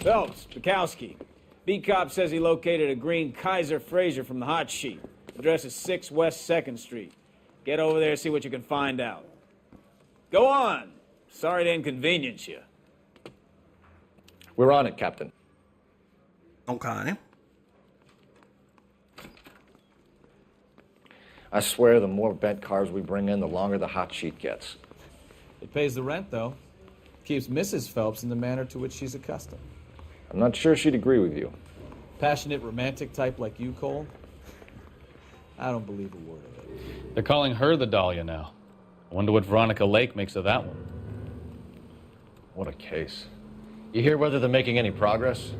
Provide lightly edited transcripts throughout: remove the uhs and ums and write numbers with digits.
Phelps, Bukowski. B-Cop says he located a green Kaiser Fraser from the hot sheet. Address is 6 West 2nd Street. Get over there, see what you can find out. Go on. Sorry to inconvenience you. We're on it, Captain. Okay. I swear the more bent cars we bring in, the longer the hot sheet gets. It pays the rent, though. Keeps Mrs. Phelps in the manner to which she's accustomed. I'm not sure she'd agree with you. Passionate, romantic type like you, Cole? I don't believe a word of it. They're calling her the Dahlia now. I wonder what Veronica Lake makes of that one. What a case. You hear whether they're making any progress?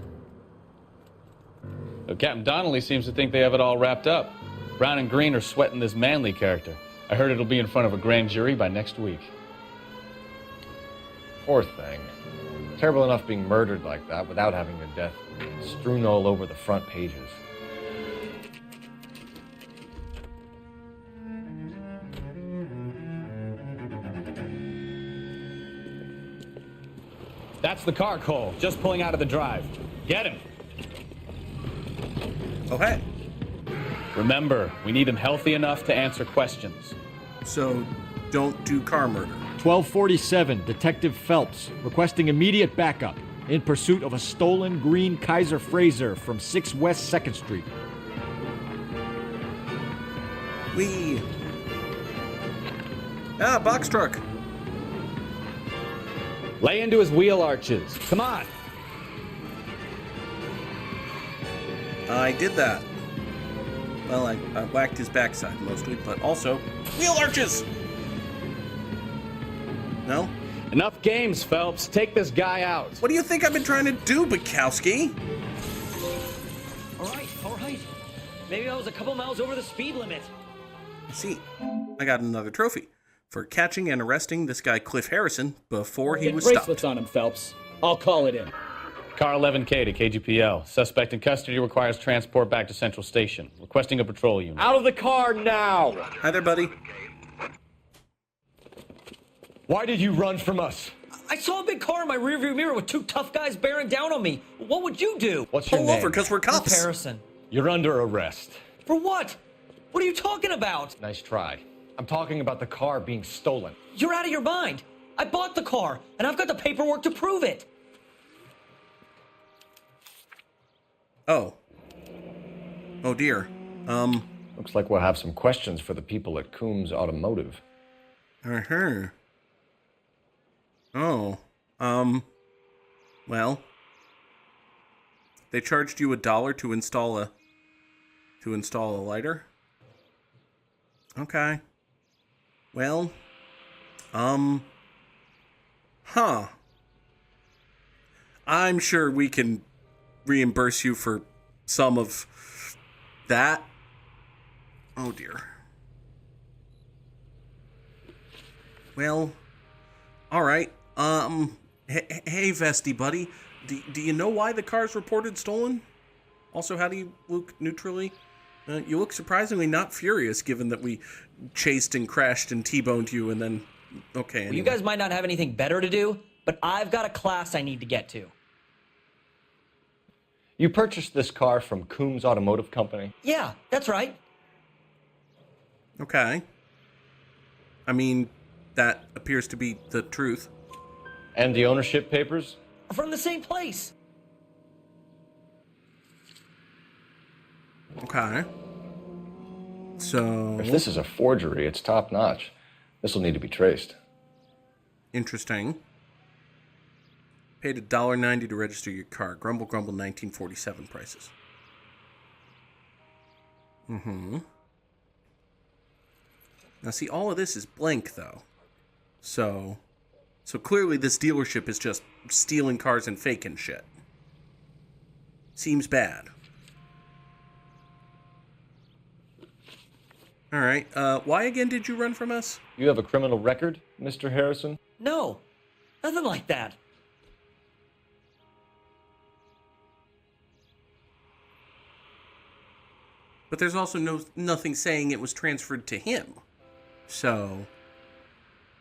Well, Captain Donnelly seems to think they have it all wrapped up. Brown and Green are sweating this Manley character. I heard it'll be in front of a grand jury by next week. Poor thing. Terrible enough being murdered like that without having her death strewn all over the front pages. That's the car, Cole. Just pulling out of the drive. Get him. Oh, hey. Remember, we need him healthy enough to answer questions. So, don't do car murder. 1247, Detective Phelps, requesting immediate backup in pursuit of a stolen green Kaiser Fraser from 6 West 2nd Street. Wee. Ah, box truck. Lay into his wheel arches. Come on. I did that. Well, I whacked his backside mostly, but also wheel arches. No? Enough games, Phelps. Take this guy out. What do you think I've been trying to do, Bukowski? All right. Maybe I was a couple miles over the speed limit. See, I got another trophy for catching and arresting this guy Cliff Harrison before he was Bracelets stopped. on him, Phelps. I'll call it in. Car 11K to KGPL. Suspect in custody requires transport back to Central Station. Requesting a patrol unit. Out of the car now! Hi there, buddy. Why did you run from us? I saw a big car in my rearview mirror with 2 tough guys bearing down on me. What would you do? What's your Pull name? over, because we're cops. Harrison. You're under arrest. For what? What are you talking about? Nice try. I'm talking about the car being stolen. You're out of your mind. I bought the car, and I've got the paperwork to prove it. Oh. Oh, dear. Looks like we'll have some questions for the people at Coombs Automotive. Uh-huh. Oh. Well. They charged you $1 to install a lighter? Okay. Well, huh. I'm sure we can reimburse you for some of that. Oh dear. Well, all right. Hey, Vesty buddy, do you know why the car's reported stolen? Also, how do you look neutrally? You look surprisingly not furious, given that we chased and crashed and T-boned you, and then okay. Anyway. Well, you guys might not have anything better to do, but I've got a class I need to get to. You purchased this car from Coombs Automotive Company? Yeah, that's right. Okay. I mean, that appears to be the truth. And the ownership papers? From the same place. Okay. So... If this is a forgery, it's top-notch. This will need to be traced. Interesting. Paid $1.90 to register your car. Grumble, grumble, 1947 prices. Mm-hmm. Now, see, all of this is blank, though. So clearly this dealership is just stealing cars and faking shit. Seems bad. All right. Why again did you run from us? You have a criminal record, Mr. Harrison? No, nothing like that. But there's also nothing saying it was transferred to him. So,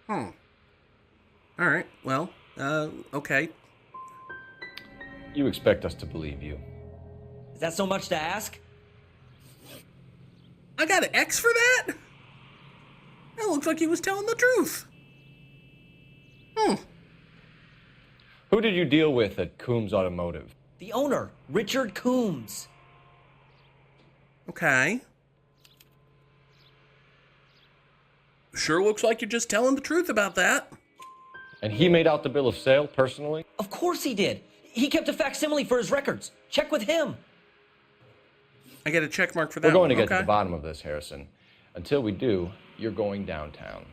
all right, well, okay. You expect us to believe you. Is that so much to ask? I got an X for that? That looks like he was telling the truth. Who did you deal with at Coombs Automotive? The owner, Richard Coombs. Okay. Sure looks like you're just telling the truth about that. And he made out the bill of sale personally? Of course he did. He kept a facsimile for his records. Check with him. I get a check mark for that. We're going to one. get to Okay. the bottom of this, Harrison. Until we do, you're going downtown.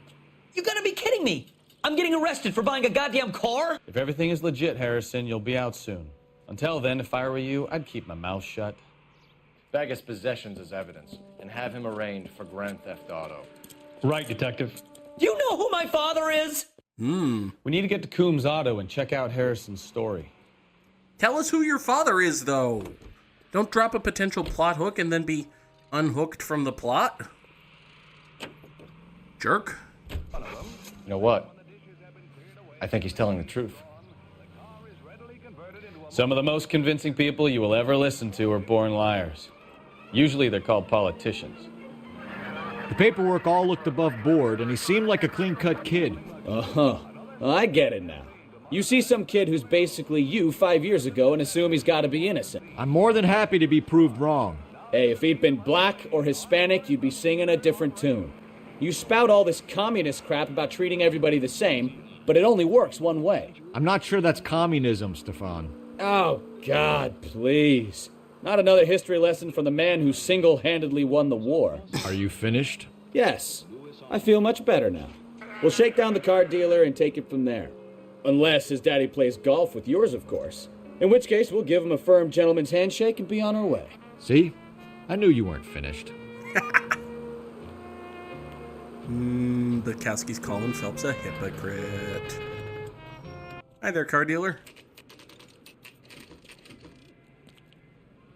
You gotta be kidding me. I'm getting arrested for buying a goddamn car? If everything is legit, Harrison, you'll be out soon. Until then, if I were you, I'd keep my mouth shut. Bag his possessions as evidence and have him arraigned for grand theft auto. Right, Detective. Do you know who my father is? We need to get to Coombs Auto and check out Harrison's story. Tell us who your father is, though. Don't drop a potential plot hook and then be unhooked from the plot. Jerk. You know what? I think he's telling the truth. Some of the most convincing people you will ever listen to are born liars. Usually they're called politicians. The paperwork all looked above board, and he seemed like a clean-cut kid. Uh-huh. I get it now. You see some kid who's basically you 5 years ago and assume he's got to be innocent. I'm more than happy to be proved wrong. Hey, if he'd been black or Hispanic, you'd be singing a different tune. You spout all this communist crap about treating everybody the same, but it only works one way. I'm not sure that's communism, Stefan. Oh, God, please. Not another history lesson from the man who single-handedly won the war. Are you finished? Yes, I feel much better now. We'll shake down the car dealer and take it from there. Unless his daddy plays golf with yours, of course. In which case, we'll give him a firm gentleman's handshake and be on our way. See? I knew you weren't finished. Bukowski's calling Phelps a hypocrite. Hi there, car dealer.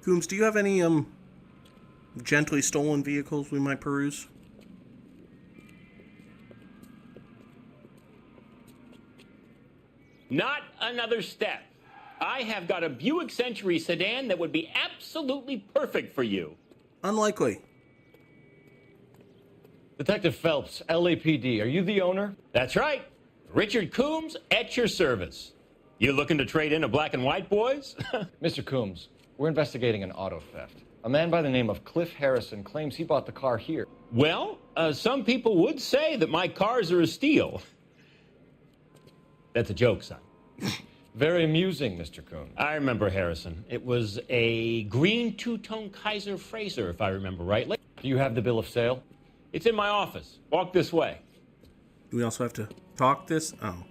Coombs, do you have any, gently stolen vehicles we might peruse? Not another step. I have got a Buick Century sedan that would be absolutely perfect for you. Unlikely. Detective Phelps, LAPD, are you the owner? That's right. Richard Coombs at your service. You looking to trade in a black and white, boys? Mr. Coombs, we're investigating an auto theft. A man by the name of Cliff Harrison claims he bought the car here. Well, some people would say that my cars are a steal. That's a joke, son. Very amusing, Mr. Coombs. I remember Harrison. It was a green two-tone Kaiser Frazer, if I remember rightly. Do you have the bill of sale? It's in my office. Walk this way. Do we also have to talk this? Oh.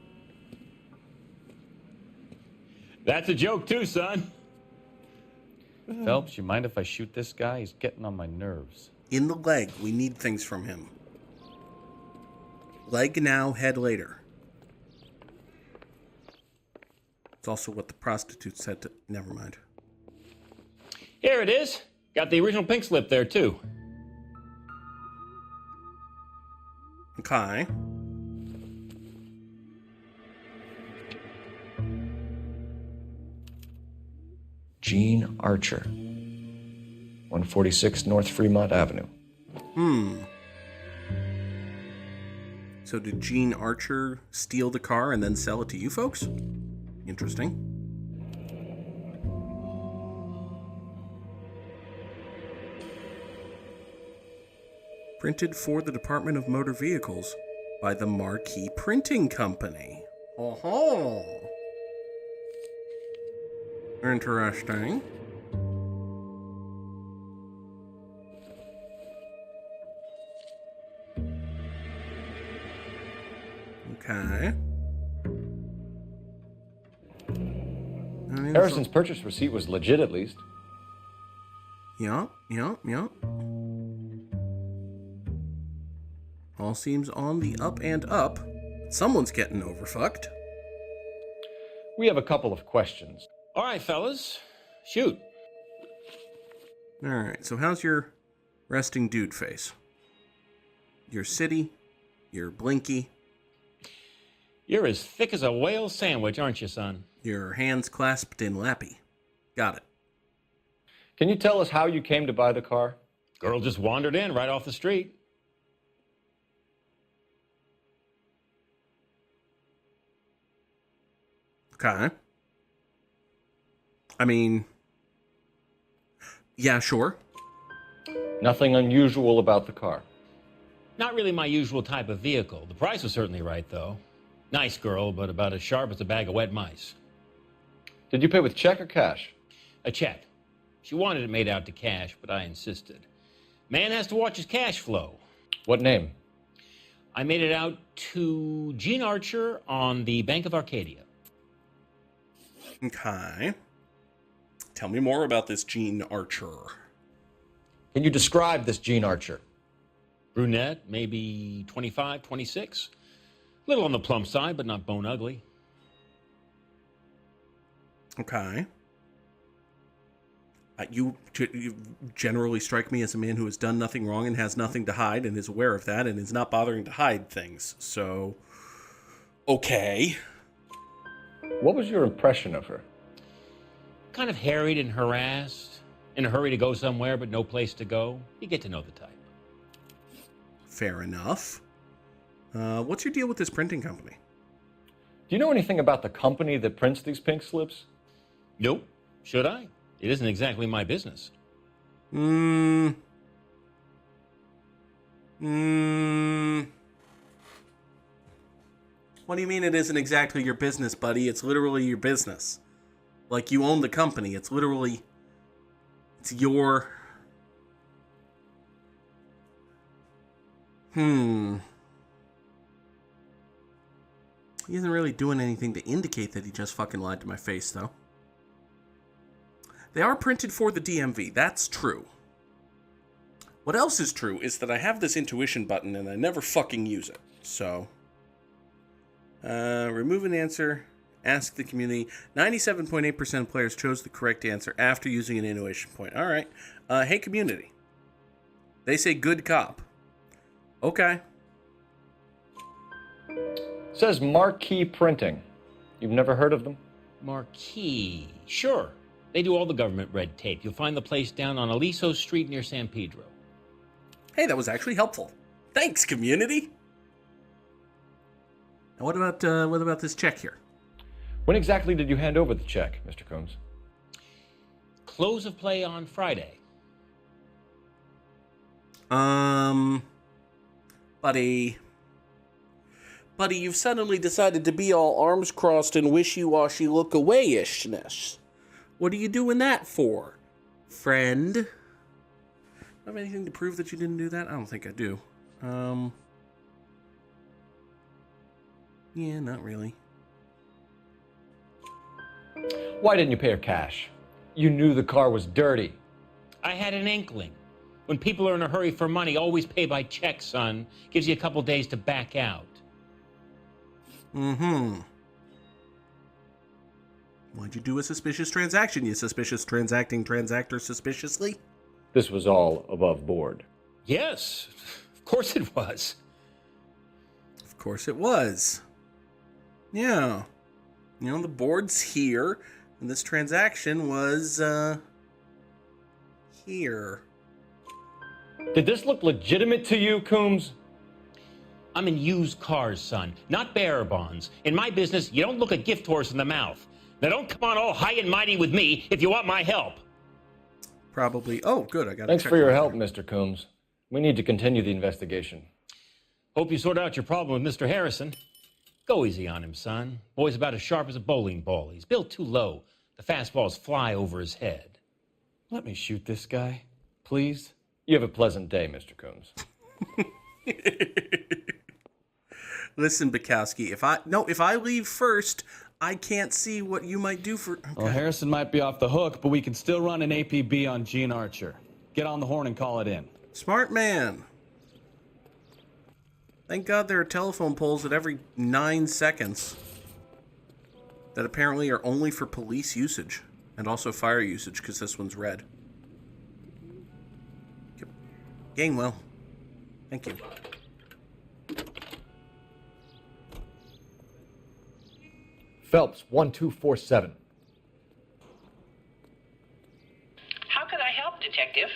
That's a joke too, son. Phelps, you mind if I shoot this guy? He's getting on my nerves. In the leg. We need things from him. Leg now, head later. It's also what the prostitute said to... Never mind. Here it is. Got the original pink slip there too. Okay. Gene Archer, 146 North Fremont Avenue. So did Gene Archer steal the car and then sell it to you folks? Interesting. Printed for the Department of Motor Vehicles by the Marquee Printing Company. Oh-ho! Interesting. Okay. Harrison's purchase receipt was legit, at least. Yeah. All seems on the up and up. Someone's getting overfucked. We have a couple of questions. All right, fellas. Shoot. Alright, so how's your resting dude face? Your city? Your blinky? You're as thick as a whale sandwich, aren't you, son? Your hands clasped in lappy. Got it. Can you tell us how you came to buy the car? Girl just wandered in right off the street. Okay. I mean, yeah, sure. Nothing unusual about the car. Not really my usual type of vehicle. The price was certainly right, though. Nice girl, but about as sharp as a bag of wet mice. Did you pay with check or cash? A check. She wanted it made out to cash, but I insisted. Man has to watch his cash flow. What name? I made it out to Gene Archer on the Bank of Arcadia. Okay. Tell me more about this Gene Archer. Can you describe this Gene Archer? Brunette, maybe 25, 26. Little on the plump side, but not bone ugly. Okay. You generally strike me as a man who has done nothing wrong and has nothing to hide and is aware of that and is not bothering to hide things. So, okay. What was your impression of her? Kind of harried and harassed. In a hurry to go somewhere, but no place to go. You get to know the type. Fair enough. What's your deal with this printing company? Do you know anything about the company that prints these pink slips? Nope. Should I? It isn't exactly my business. What do you mean it isn't exactly your business, buddy? It's literally your business. Like, you own the company. It's literally... It's your... He isn't really doing anything to indicate that he just fucking lied to my face, though. They are printed for the DMV. That's true. What else is true is that I have this intuition button and I never fucking use it. So, remove an answer. Ask the community. 97.8% of players chose the correct answer after using an intuition point. All right. Hey, community. They say good cop. Okay. Says Marquee Printing. You've never heard of them? Marquee. Sure. They do all the government red tape. You'll find the place down on Aliso Street near San Pedro. Hey, that was actually helpful. Thanks, community. Now, what about this check here? When exactly did you hand over the check, Mr. Combs? Close of play on Friday. Buddy, you've suddenly decided to be all arms crossed and wishy-washy look-away-ishness. What are you doing that for, friend? Have anything to prove that you didn't do that? I don't think I do. Yeah, not really. Why didn't you pay her cash? You knew the car was dirty. I had an inkling. When people are in a hurry for money, always pay by check, son. Gives you a couple days to back out. Why'd you do a suspicious transaction, you suspicious transacting transactor suspiciously? This was all above board. Yes, of course it was. Of course it was. Yeah. You know, the board's here, and this transaction was, here. Did this look legitimate to you, Coombs? I'm in used cars, son, not bearer bonds. In my business, you don't look a gift horse in the mouth. Now don't come on all high and mighty with me if you want my help. Probably. Oh, good. I got. Thanks for your help, Mr. Coombs. We need to continue the investigation. Hope you sort out your problem with Mr. Harrison. Go easy on him, son. Boy's about as sharp as a bowling ball. He's built too low. The fastballs fly over his head. Let me shoot this guy, please. You have a pleasant day, Mr. Coombs. Listen, Bukowski, if I leave first, I can't see what you might do for... Okay. Well, Harrison might be off the hook, but we can still run an APB on Gene Archer. Get on the horn and call it in. Smart man. Thank God there are telephone poles at every 9 seconds that apparently are only for police usage and also fire usage because this one's red. Gainwell. Thank you. Phelps, 1247. How could I help, Detective?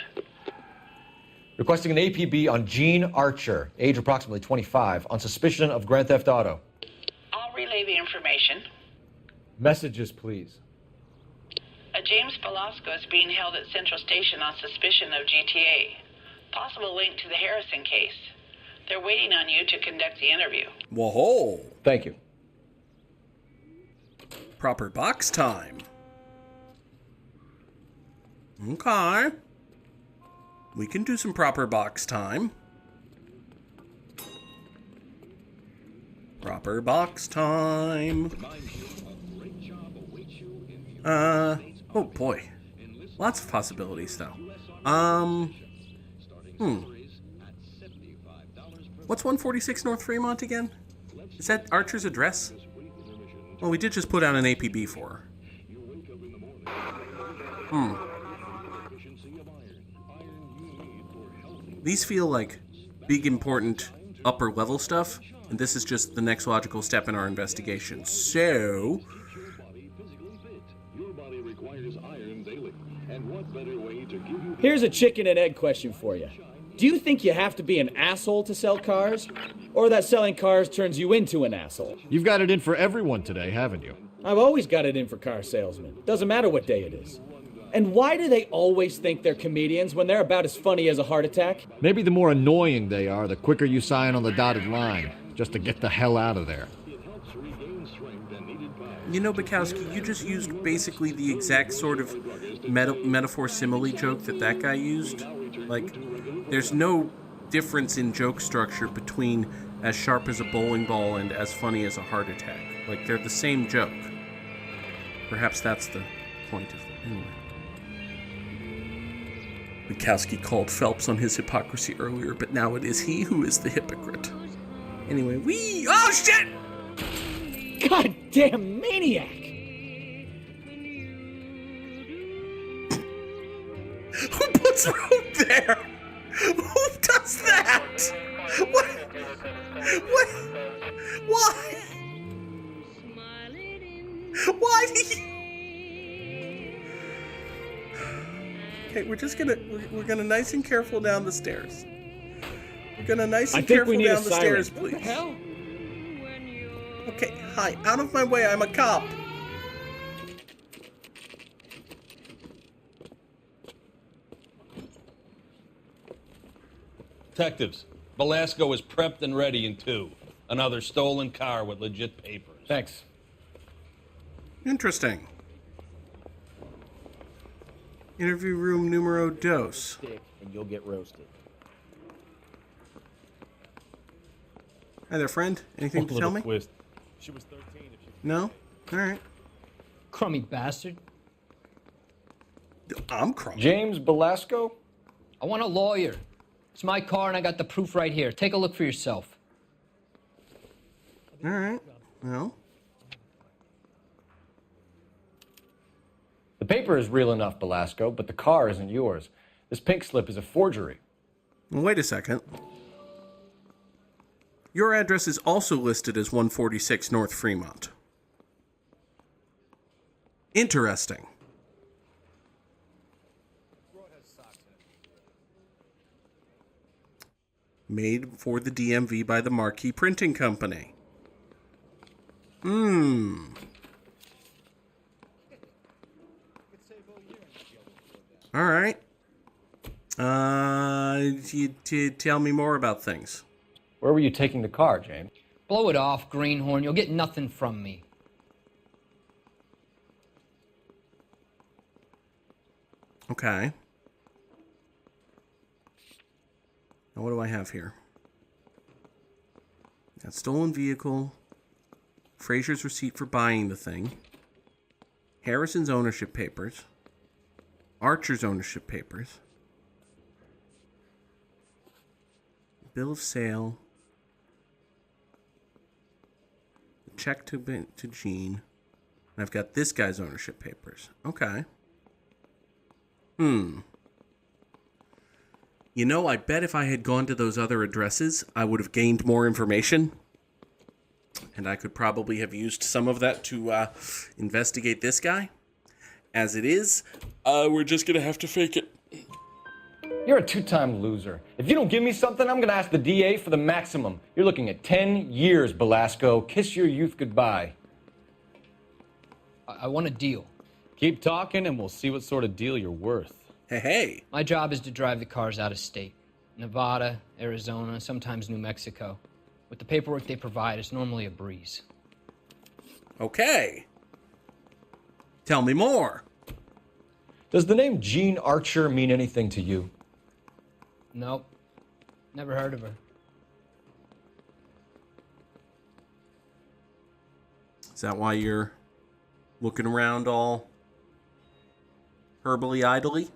Requesting an APB on Gene Archer, age approximately 25, on suspicion of grand theft auto. I'll relay the information. Messages, please. A James Velasco is being held at Central Station on suspicion of GTA. Possible link to the Harrison case. They're waiting on you to conduct the interview. Whoa. Thank you. Proper box time. Okay. We can do some proper box time. Proper box time. Oh boy. Lots of possibilities though. What's 146 North Fremont again? Is that Archer's address? Well, we did just put out an APB for her. These feel like big, important, upper level stuff, and this is just the next logical step in our investigation. So, Here's a chicken and egg question for you. Do you think you have to be an asshole to sell cars? Or that selling cars turns you into an asshole? You've got it in for everyone today, haven't you? I've always got it in for car salesmen. Doesn't matter what day it is. And why do they always think they're comedians when they're about as funny as a heart attack? Maybe the more annoying they are, the quicker you sign on the dotted line, just to get the hell out of there. you know, Bukowski, you just used basically the exact sort of metaphor simile joke that guy used. Like, there's no difference in joke structure between as sharp as a bowling ball and as funny as a heart attack. Like, they're the same joke. Perhaps that's the point of it. Anyway. Bukowski called Phelps on his hypocrisy earlier, but now it is he who is the hypocrite. Anyway, oh shit! Goddamn maniac! Who puts rope there? Who does that? What? Why? Why do you... Okay, we're gonna nice and careful down the stairs. We're gonna nice and careful down the stairs, please. What the hell? Okay, hi, out of my way, I'm a cop. Detectives, Velasco is prepped and ready in 2. Another stolen car with legit papers. Thanks. Interesting. Interview room numero dos. And you'll get roasted. Hi there, friend. Anything to tell me? Twist. She was 13 if she... No? Alright. Crummy bastard. I'm crummy. James Velasco? I want a lawyer. It's my car and I got the proof right here. Take a look for yourself. Alright. Well. The paper is real enough, Velasco, but the car isn't yours. This pink slip is a forgery. Well, wait a second. Your address is also listed as 146 North Fremont. Interesting. Made for the DMV by the Marquee Printing Company. All right. Tell me more about things. Where were you taking the car, James? Blow it off, greenhorn. You'll get nothing from me. Okay. Now what do I have here? Got stolen vehicle, Fraser's receipt for buying the thing, Harrison's ownership papers, Archer's ownership papers, bill of sale, check to Gene, and I've got this guy's ownership papers. Okay. You know, I bet if I had gone to those other addresses, I would have gained more information. And I could probably have used some of that to investigate this guy. As it is, we're just going to have to fake it. You're a two-time loser. If you don't give me something, I'm going to ask the DA for the maximum. You're looking at 10 years, Belasco. Kiss your youth goodbye. I want a deal. Keep talking and we'll see what sort of deal you're worth. Hey. My job is to drive the cars out of state. Nevada, Arizona, sometimes New Mexico. With the paperwork they provide, it's normally a breeze. Okay. Tell me more. Does the name Jean Archer mean anything to you? Nope. Never heard of her. Is that why you're looking around all herbally idly?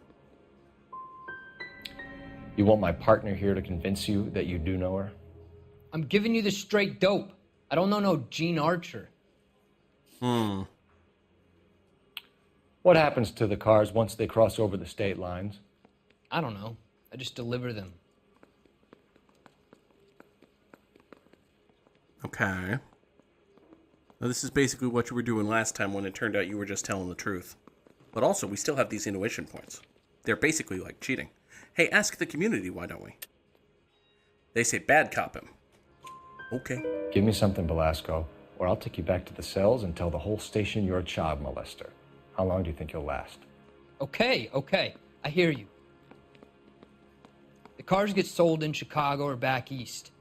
You want my partner here to convince you that you do know her? I'm giving you the straight dope. I don't know no Jean Archer. What happens to the cars once they cross over the state lines? I don't know. I just deliver them. Okay. Now, this is basically what you were doing last time when it turned out you were just telling the truth. But also, we still have these intuition points. They're basically like cheating. Hey, ask the community, why don't we? They say bad cop him. Okay. Give me something, Belasco, or I'll take you back to the cells and tell the whole station you're a child molester. How long do you think you'll last? Okay. I hear you. The cars get sold in Chicago or back east.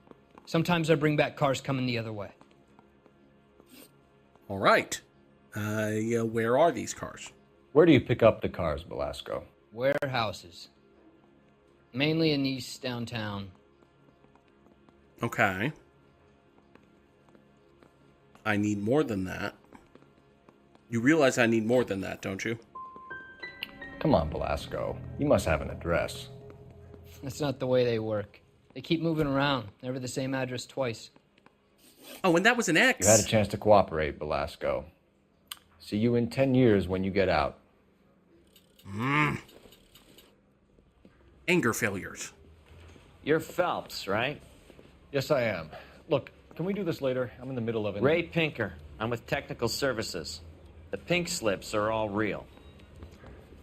Sometimes I bring back cars coming the other way. All right. Where are these cars? Where do you pick up the cars, Belasco? Warehouses. Mainly in East downtown. Okay. I need more than that. You realize I need more than that, don't you? Come on, Belasco. You must have an address. That's not the way they work. They keep moving around, never the same address twice. Oh, and that was an X. You had a chance to cooperate, Belasco. See you in 10 years when you get out. Anger failures. You're Phelps, right? Yes, I am. Look, can we do this later? I'm in the middle of it. Ray Pinker. I'm with Technical Services. The pink slips are all real.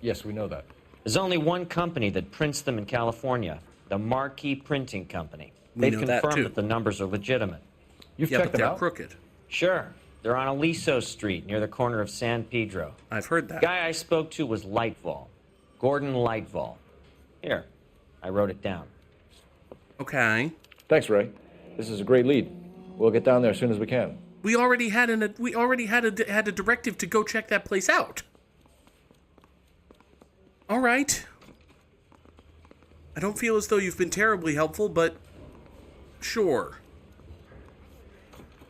Yes, we know that. There's only one company that prints them in California, the Marquee Printing Company. We They've know that, confirmed too. that the numbers are legitimate. You've Yeah, checked but them they're out? crooked. Sure. They're on Aliso Street near the corner of San Pedro. I've heard The that. guy I spoke to was Lightval. Gordon Lightval. Here, I wrote it down. Okay. Thanks, Ray. This is a great lead. We'll get down there as soon as we can. We already had a directive to go check that place out. All right. I don't feel as though you've been terribly helpful, but sure.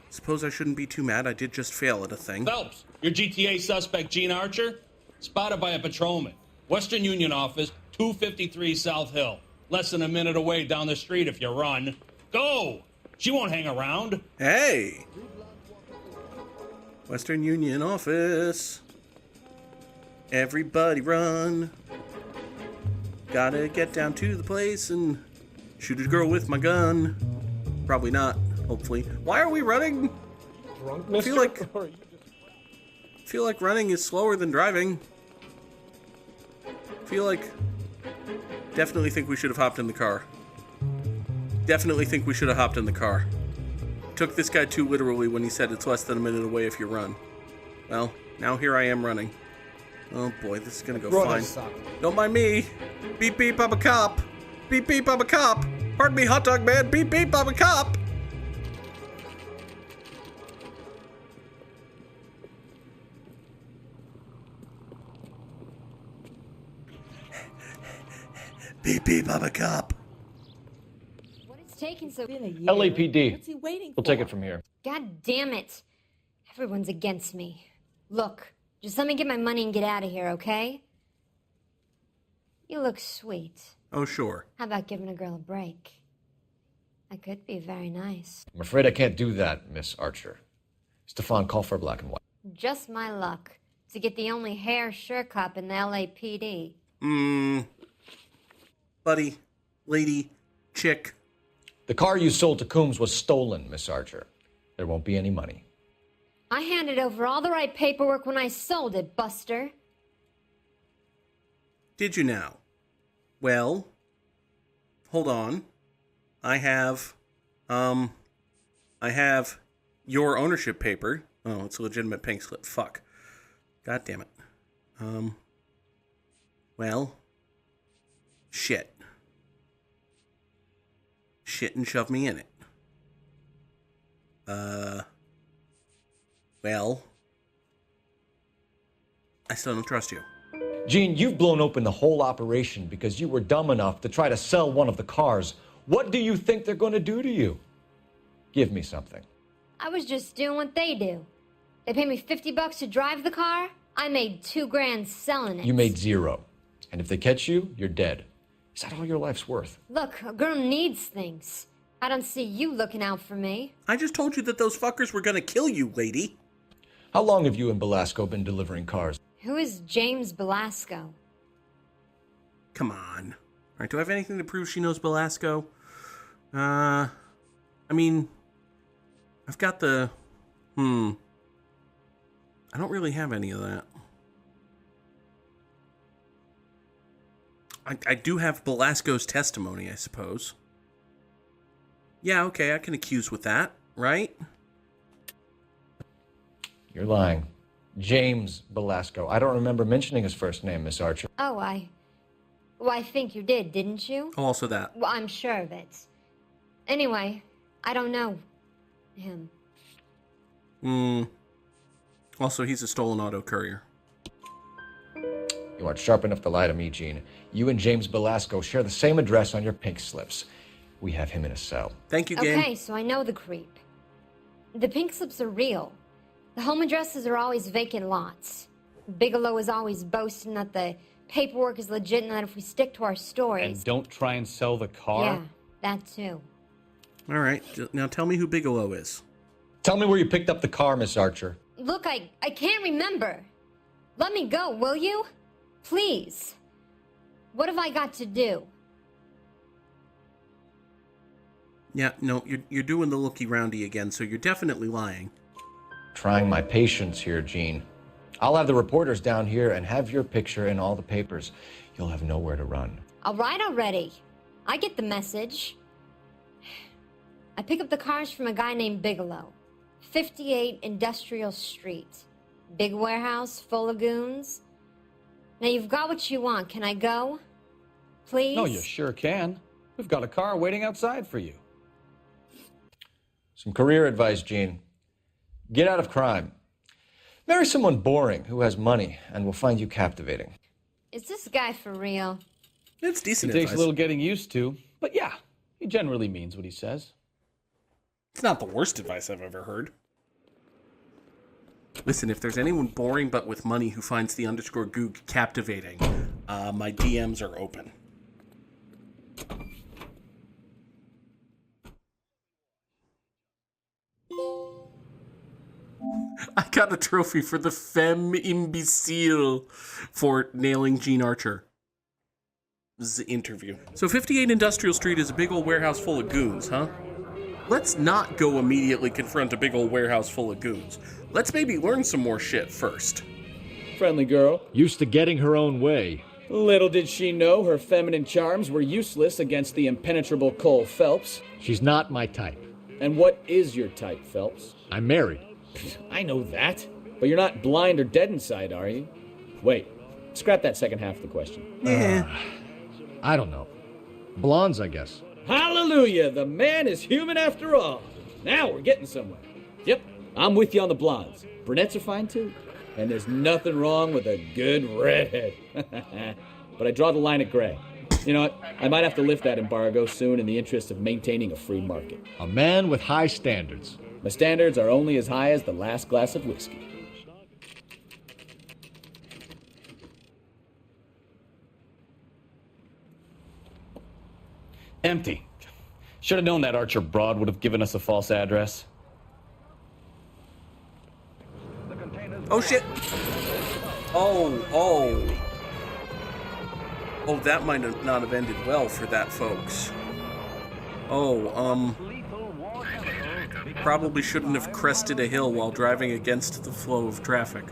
Suppose I shouldn't be too mad. I did just fail at a thing. Phelps, your GTA suspect, Gene Archer, spotted by a patrolman. Western Union office, 253 South Hill. Less than a minute away down the street if you run. Go! She won't hang around. Hey! Western Union office. Everybody run. Gotta get down to the place and shoot a girl with my gun. Probably not, hopefully. Why are we running? Drunk, I feel like running is slower than driving. Definitely think we should have hopped in the car. Took this guy too literally when he said it's less than a minute away if you run. Well, now here I am running. Oh boy, this is gonna go fine. Don't mind me. Beep beep, I'm a cop. Beep beep, I'm a cop. Pardon me, hot dog man. Beep beep, I'm a cop. Beep beep, I'm a cop. It's taking so LAPD. What's he waiting We'll take it from here. God damn it. Everyone's against me. Look, just let me get my money and get out of here, okay? You look sweet. Oh, sure. How about giving a girl a break? I could be very nice. I'm afraid I can't do that, Miss Archer. Stefan, call for black and white. Just my luck to get the only hair sure cop in the LAPD. Buddy, lady, chick. The car you sold to Coombs was stolen, Miss Archer. there won't be any money. I handed over all the right paperwork when I sold it, Buster. Did you now? Well, hold on. I have your ownership paper. Oh, it's a legitimate pink slip. Fuck. God damn it. Well, shit. Shit and shove me in it. Well, I still don't trust you. Gene, you've blown open the whole operation because you were dumb enough to try to sell one of the cars. What do you think they're going to do to you? Give me something. I was just doing what they do. They pay me $50 to drive the car. I made $2,000 selling it. You made 0. And if they catch you, you're dead. Is that all your life's worth? Look, a girl needs things. I don't see you looking out for me. I just told you that those fuckers were gonna kill you, lady. How long have you and Belasco been delivering cars? Who is James Belasco? Come on. All right, do I have anything to prove she knows Belasco? I mean, I've got the... I don't really have any of that. I do have Belasco's testimony, I suppose. Yeah, okay, I can accuse with that, right? You're lying. James Belasco. I don't remember mentioning his first name, Miss Archer. Oh, I think you did, didn't you? Oh, also that. Well, I'm sure of it. Anyway, I don't know him. Also, he's a stolen auto courier. You aren't sharp enough to lie to me, Gene. You and James Belasco share the same address on your pink slips. We have him in a cell. Thank you, game. Okay, so I know the creep. The pink slips are real. The home addresses are always vacant lots. Bigelow is always boasting that the paperwork is legit and that if we stick to our stories... And don't try and sell the car? Yeah, that too. All right, now tell me who Bigelow is. Tell me where you picked up the car, Miss Archer. Look, I can't remember. Let me go, will you? Please. What have I got to do? Yeah, no, you're doing the looky roundy again, so you're definitely lying. Trying my patience here, Gene. I'll have the reporters down here and have your picture in all the papers. You'll have nowhere to run. All right already. I get the message. I pick up the cars from a guy named Bigelow. 58 Industrial Street. Big warehouse full of goons. Now you've got what you want. Can I go? Please? No, you sure can. We've got a car waiting outside for you. Some career advice, Gene. Get out of crime. Marry someone boring who has money and will find you captivating. Is this guy for real? It's decent It takes advice. a little getting used to, but yeah, he generally means what he says. It's not the worst advice I've ever heard. Listen, if there's anyone boring but with money who finds the _Goog captivating, my DMs are open. I got a trophy for the femme imbecile for nailing Gene Archer's interview. So 58 Industrial Street is a big old warehouse full of goons, huh? Let's not go immediately confront a big old warehouse full of goons. Let's maybe learn some more shit first. Friendly girl. Used to getting her own way. Little did she know her feminine charms were useless against the impenetrable Cole Phelps. She's not my type. And what is your type, Phelps? I'm married. I know that. But you're not blind or dead inside, are you? Wait, scrap that second half of the question. I don't know. Blondes, I guess. Hallelujah! The man is human after all. Now we're getting somewhere. Yep, I'm with you on the blondes. Brunettes are fine too. And there's nothing wrong with a good redhead. But I draw the line at gray. You know what? I might have to lift that embargo soon in the interest of maintaining a free market. A man with high standards. My standards are only as high as the last glass of whiskey. Empty. Should have known that Archer broad would have given us a false address. Oh shit! Oh, that might not have ended well for that, folks. Probably shouldn't have crested a hill while driving against the flow of traffic.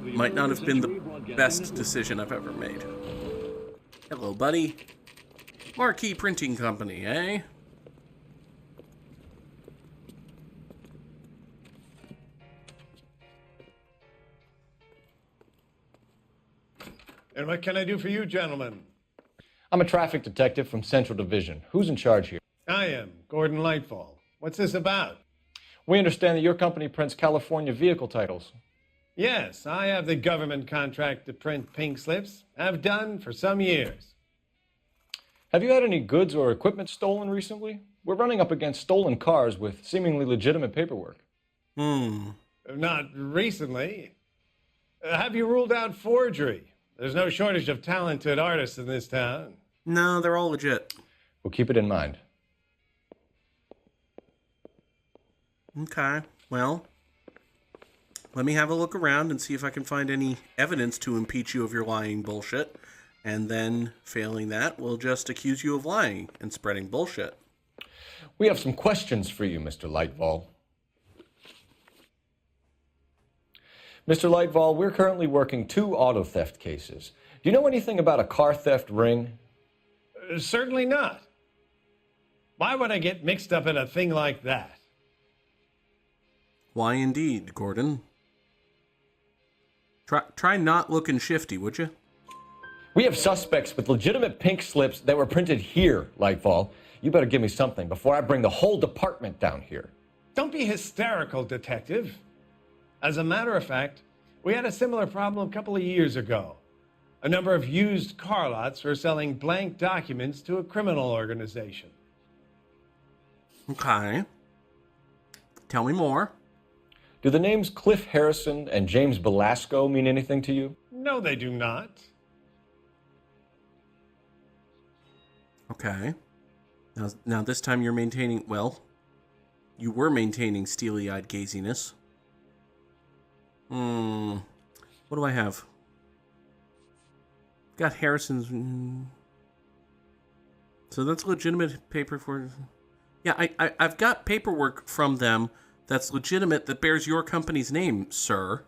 Might not have been the best decision I've ever made. Hello, buddy. Marquee Printing Company, eh? And what can I do for you, gentlemen? I'm a traffic detective from Central Division. Who's in charge here? I am, Gordon Lightfall. What's this about? We understand that your company prints California vehicle titles. Yes, I have the government contract to print pink slips. Have done for some years. Have you had any goods or equipment stolen recently? We're running up against stolen cars with seemingly legitimate paperwork. Not recently. Have you ruled out forgery? There's no shortage of talented artists in this town. No, they're all legit. We'll keep it in mind. Okay, well, let me have a look around and see if I can find any evidence to impeach you of your lying bullshit. And then, failing that, we'll just accuse you of lying and spreading bullshit. We have some questions for you, Mr. Lightfall. Mr. Lightfall, we're currently working 2 auto theft cases. Do you know anything about a car theft ring? Certainly not. Why would I get mixed up in a thing like that? Why indeed, Gordon? Try not looking shifty, would you? We have suspects with legitimate pink slips that were printed here, Lightfall. You better give me something before I bring the whole department down here. Don't be hysterical, Detective. As a matter of fact, we had a similar problem a couple of years ago. A number of used car lots were selling blank documents to a criminal organization. Okay. Tell me more. Do the names Cliff Harrison and James Belasco mean anything to you? No, they do not. Okay. Now this time you're maintaining, well, you were maintaining steely-eyed gaziness. What do I have? Got Harrison's. So that's legitimate paper for. Yeah, I've got paperwork from them that's legitimate that bears your company's name, sir.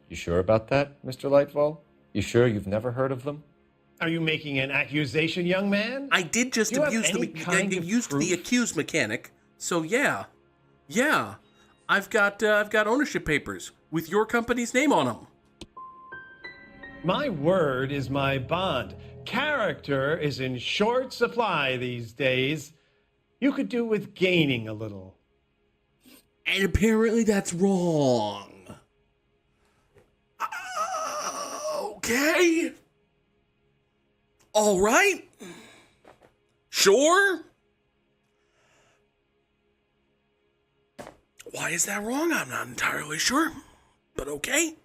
You sure about that, Mr. Lightfall? You sure you've never heard of them? Are you making an accusation, young man? I did just abuse the accused mechanic. So yeah. I've got ownership papers with your company's name on them. My word is my bond. Character is in short supply these days. You could do with gaining a little. And apparently that's wrong. Okay. All right. Sure. Why is that wrong? I'm not entirely sure, but okay.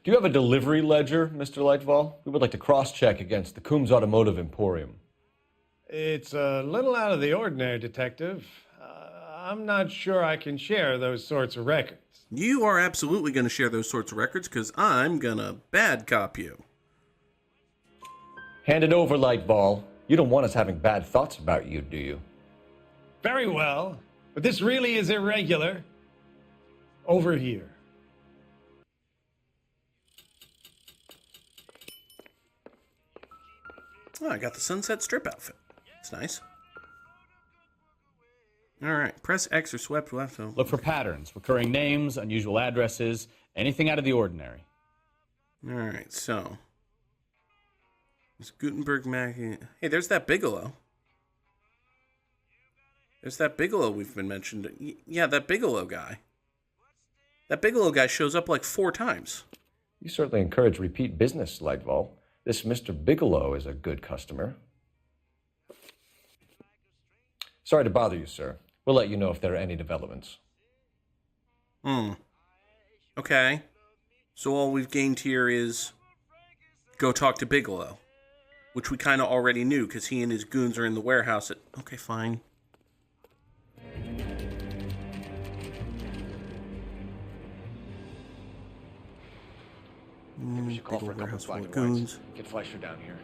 Do you have a delivery ledger, Mr. Lightfall? We would like to cross-check against the Coombs Automotive Emporium. It's a little out of the ordinary, Detective. I'm not sure I can share those sorts of records. You are absolutely going to share those sorts of records because I'm going to bad cop you. Hand it over, Lightfall. You don't want us having bad thoughts about you, do you? Very well, but this really is irregular. Over here. Oh, I got the Sunset Strip outfit. It's nice. All right, press X or swipe left. Look for patterns, recurring names, unusual addresses, anything out of the ordinary. All right, so there's Gutenberg Mac. Hey, there's that Bigelow. There's that Bigelow we've been mentioned. Yeah, that Bigelow guy. That Bigelow guy shows up like 4 times. You certainly encourage repeat business, Lightfall. This Mr. Bigelow is a good customer. Sorry to bother you, sir. We'll let you know if there are any developments. Okay. So all we've gained here is go talk to Bigelow, which we kind of already knew because he and his goons are in the warehouse at... Okay, fine. We should call for a couple warehouse full of of goons. Get Fleischer down here.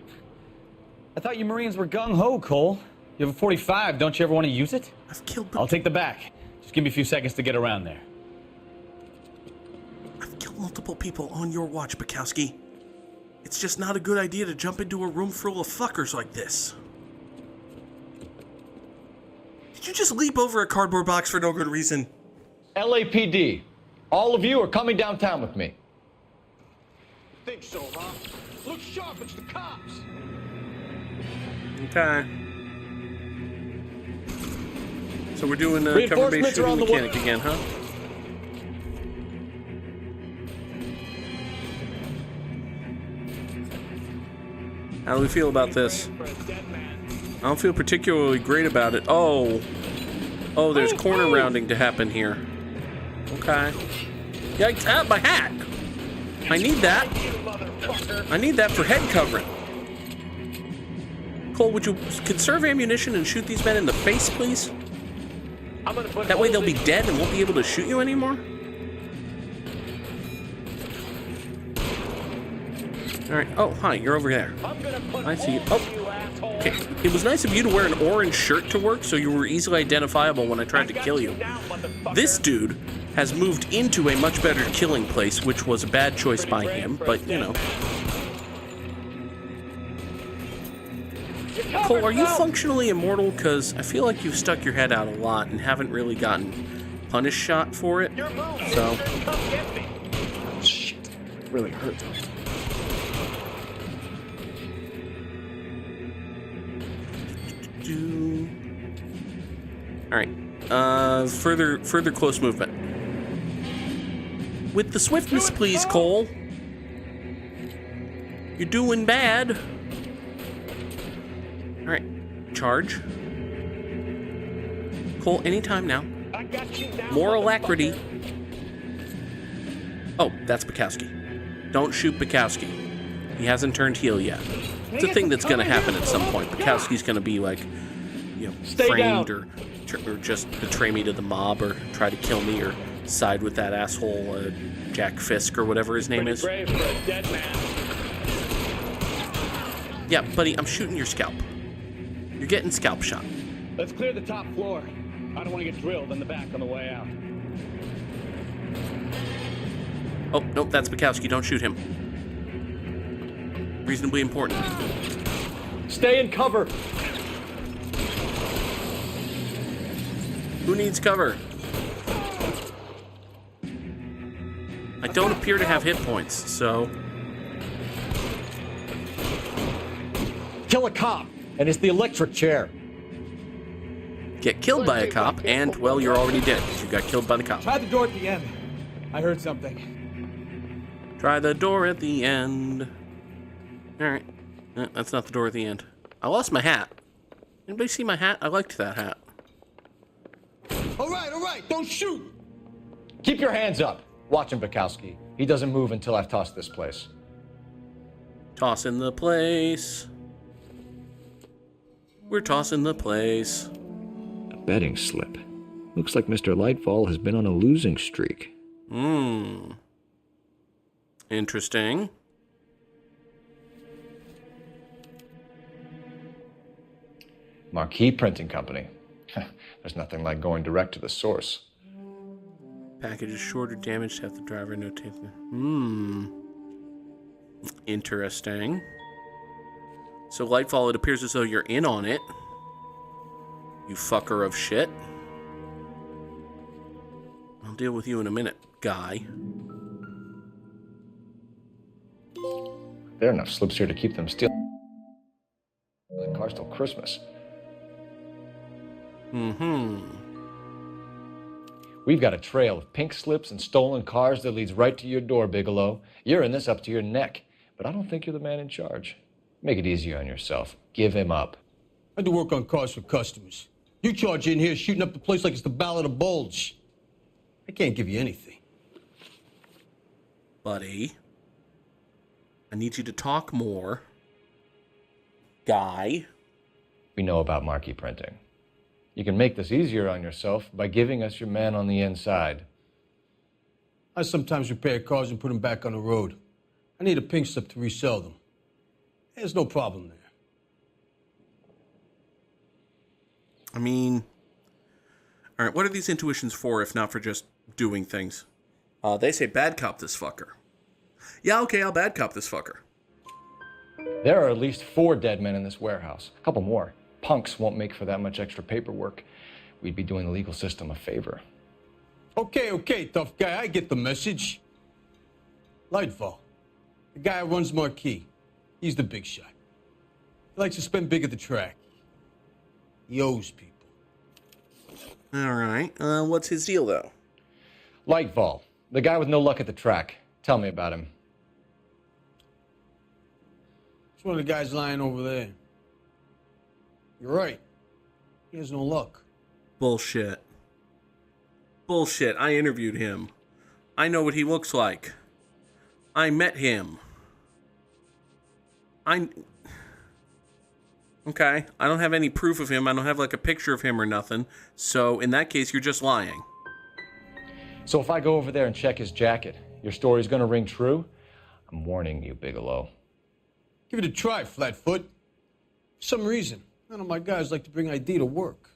I thought you Marines were gung-ho, Cole. You have a 45. Don't you ever want to use it? I've killed... I'll take the back. Just give me a few seconds to get around there. I've killed multiple people on your watch, Bukowski. It's just not a good idea to jump into a room full of fuckers like this. Did you just leap over a cardboard box for no good reason? LAPD, all of you are coming downtown with me. Think so, huh? Look sharp, it's the cops. Okay. So we're doing cover base Reinforcements shooting are on the mechanic way. again, huh? How do we feel about this? I don't feel particularly great about it. Oh, there's corner rounding to happen here. Okay. Yeah, my hat. I need that. I need that for head covering. Cole, would you conserve ammunition and shoot these men in the face, please? That way they'll be dead and won't be able to shoot you anymore? Alright. Oh, hi, you're over there. I see you. Oh. Okay. It was nice of you to wear an orange shirt to work so you were easily identifiable when I tried to kill you. This dude has moved into a much better killing place, which was a bad choice by him, but, you know. Cole, are you functionally immortal? Because I feel like you've stuck your head out a lot and haven't really gotten punish shot for it. So. Shit. Really hurt. Alright. Further close movement. With the swiftness, please, Cole. You're doing bad. Alright. Charge. Cole, anytime now. More alacrity. Oh, that's Bukowski. Don't shoot Bukowski. He hasn't turned heel yet. It's a thing that's going to happen at some point. Bukowski's going to be like, you know, framed or just betray me to the mob or try to kill me or side with that asshole Jack Fisk or whatever his name is. Yeah, buddy, I'm shooting your scalp. You're getting scalp shot. Let's clear the top floor. I don't want to get drilled in the back on the way out. Oh, nope, that's Bukowski. Don't shoot him. Reasonably important. Stay in cover. Who needs cover? I don't appear to have hit points, so... Kill a cop, and it's the electric chair. Get killed by a cop, and, well, you're already dead because you got killed by the cop. Try the door at the end. I heard something. Try the door at the end. Alright. That's not the door at the end. I lost my hat. Anybody see my hat? I liked that hat. All right, don't shoot. Keep your hands up. Watch him, Bukowski. He doesn't move until I've tossed this place. Tossing the place. We're tossing the place. A betting slip. Looks like Mr. Lightfall has been on a losing streak. Interesting. Marquee Printing Company. There's nothing like going direct to the source. Package is short or damaged, have the driver notate. Interesting. So, Lightfall, it appears as though you're in on it. You fucker of shit. I'll deal with you in a minute, guy. There are enough slips here to keep them stealing the cars till Christmas. We've got a trail of pink slips and stolen cars that leads right to your door, Bigelow. You're in this up to your neck, but I don't think you're the man in charge. Make it easier on yourself. Give him up. I do work on cars for customers. You charge in here shooting up the place like it's the Ballad of Bulge. I can't give you anything. Buddy, I need you to talk more. Guy. We know about Marquee Printing. You can make this easier on yourself by giving us your man on the inside. I sometimes repair cars and put them back on the road. I need a pink slip to resell them. There's no problem there. I mean, all right, what are these intuitions for if not for just doing things? They say bad cop this fucker. Yeah, okay, I'll bad cop this fucker. There are at least 4 dead men in this warehouse. A couple more. Punks won't make for that much extra paperwork. We'd be doing the legal system a favor. Okay, tough guy, I get the message. Lightfall, the guy who runs Marquee. He's the big shot. He likes to spend big at the track. He owes people. All right, what's his deal, though? Lightfall, the guy with no luck at the track. Tell me about him. It's one of the guys lying over there. You're right. He has no luck. Bullshit. Bullshit. I interviewed him. I know what he looks like. I met him. Okay, I don't have any proof of him. I don't have like a picture of him or nothing. So in that case, you're just lying. So if I go over there and check his jacket, your story's gonna ring true? I'm warning you, Bigelow. Give it a try, Flatfoot. For some reason, none of my guys like to bring ID to work.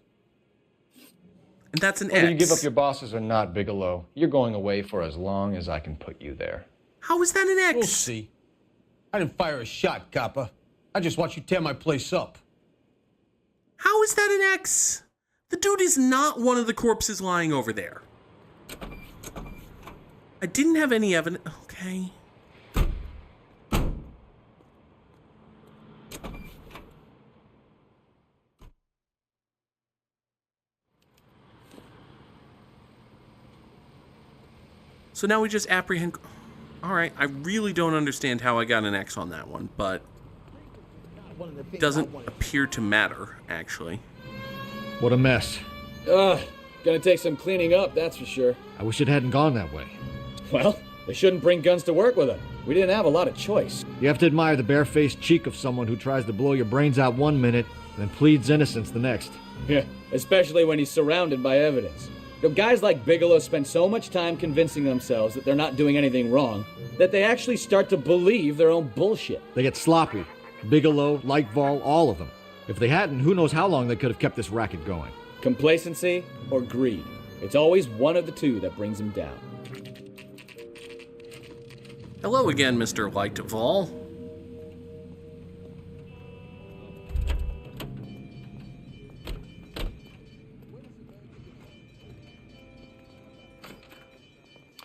And that's an Whether X. you give up your bosses or not, Bigelow, you're going away for as long as I can put you there. How is that an X? We'll see. I didn't fire a shot, copper. I just watched you tear my place up. How is that an X? The dude is not one of the corpses lying over there. I didn't have any evidence. Okay. So now we just apprehend... All right, I really don't understand how I got an X on that one, but doesn't appear to matter, actually. What a mess. Gonna take some cleaning up, that's for sure. I wish it hadn't gone that way. Well, they shouldn't bring guns to work with them. We didn't have a lot of choice. You have to admire the barefaced cheek of someone who tries to blow your brains out one minute, then pleads innocence the next. Yeah, especially when he's surrounded by evidence. You know, guys like Bigelow spend so much time convincing themselves that they're not doing anything wrong that they actually start to believe their own bullshit. They get sloppy. Bigelow, Lightfall, all of them. If they hadn't, who knows how long they could have kept this racket going. Complacency or greed. It's always one of the two that brings them down. Hello again, Mr. Lightfall.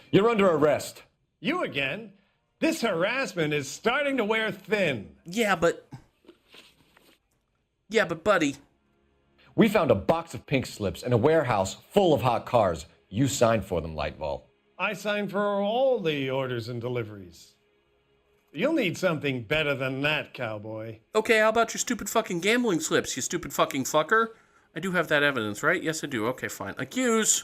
You're under arrest. You again? This harassment is starting to wear thin. Yeah, but buddy. We found a box of pink slips in a warehouse full of hot cars. You signed for them, Lightfall. I signed for all the orders and deliveries. You'll need something better than that, cowboy. Okay, how about your stupid fucking gambling slips, you stupid fucking fucker? I do have that evidence, right? Yes, I do. Okay, fine. Accuse.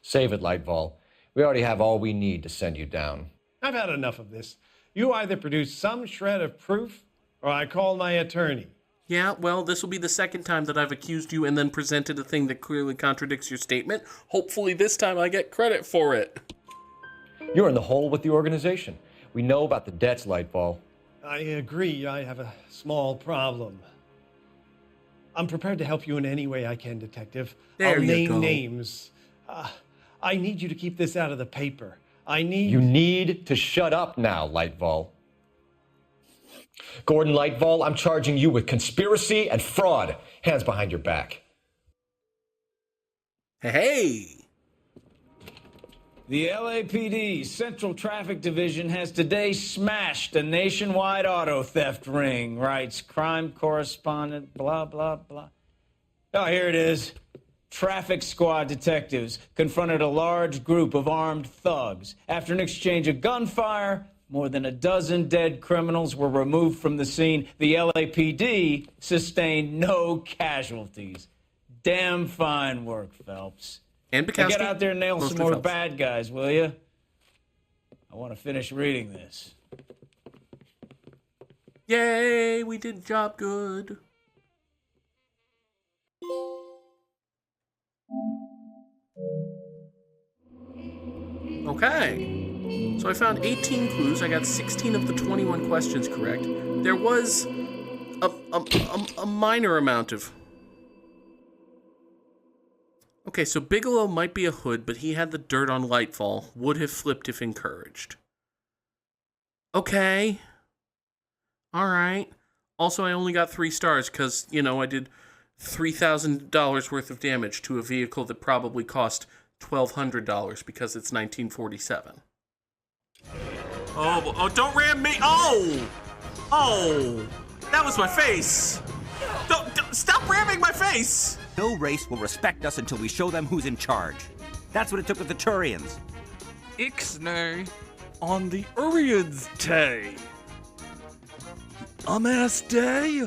Save it, Lightfall. We already have all we need to send you down. I've had enough of this. You either produce some shred of proof, or I call my attorney. Yeah, well, this will be the second time that I've accused you and then presented a thing that clearly contradicts your statement. Hopefully this time I get credit for it. You're in the hole with the organization. We know about the debts, Lightfall. I agree. I have a small problem. I'm prepared to help you in any way I can, Detective. I'll name names. I need you to keep this out of the paper. You need to shut up now, Lightfall. Gordon Lightfall, I'm charging you with conspiracy and fraud. Hands behind your back. Hey! The LAPD Central Traffic Division has today smashed a nationwide auto theft ring, writes crime correspondent, blah, blah, blah. Oh, here it is. Traffic squad detectives confronted a large group of armed thugs. After an exchange of gunfire, more than a dozen dead criminals were removed from the scene. The LAPD sustained no casualties. Damn fine work, Phelps. And Now get out there and nail some more bad guys, will you? I want to finish reading this. Yay, we did job good. Okay. So I found 18 clues. I got 16 of the 21 questions correct. There was a minor amount of... Okay, so Bigelow might be a hood, but he had the dirt on Lightfall. Would have flipped if encouraged. Okay. All right. Also, I only got 3 stars because, I did $3,000 worth of damage to a vehicle that probably cost $1,200 because it's 1947. Oh, don't ram me. Oh, that was my face. Don't stop ramming my face. No race will respect us until we show them who's in charge. That's what it took with the Turians. Ixnay on the Urians' day. Amass day?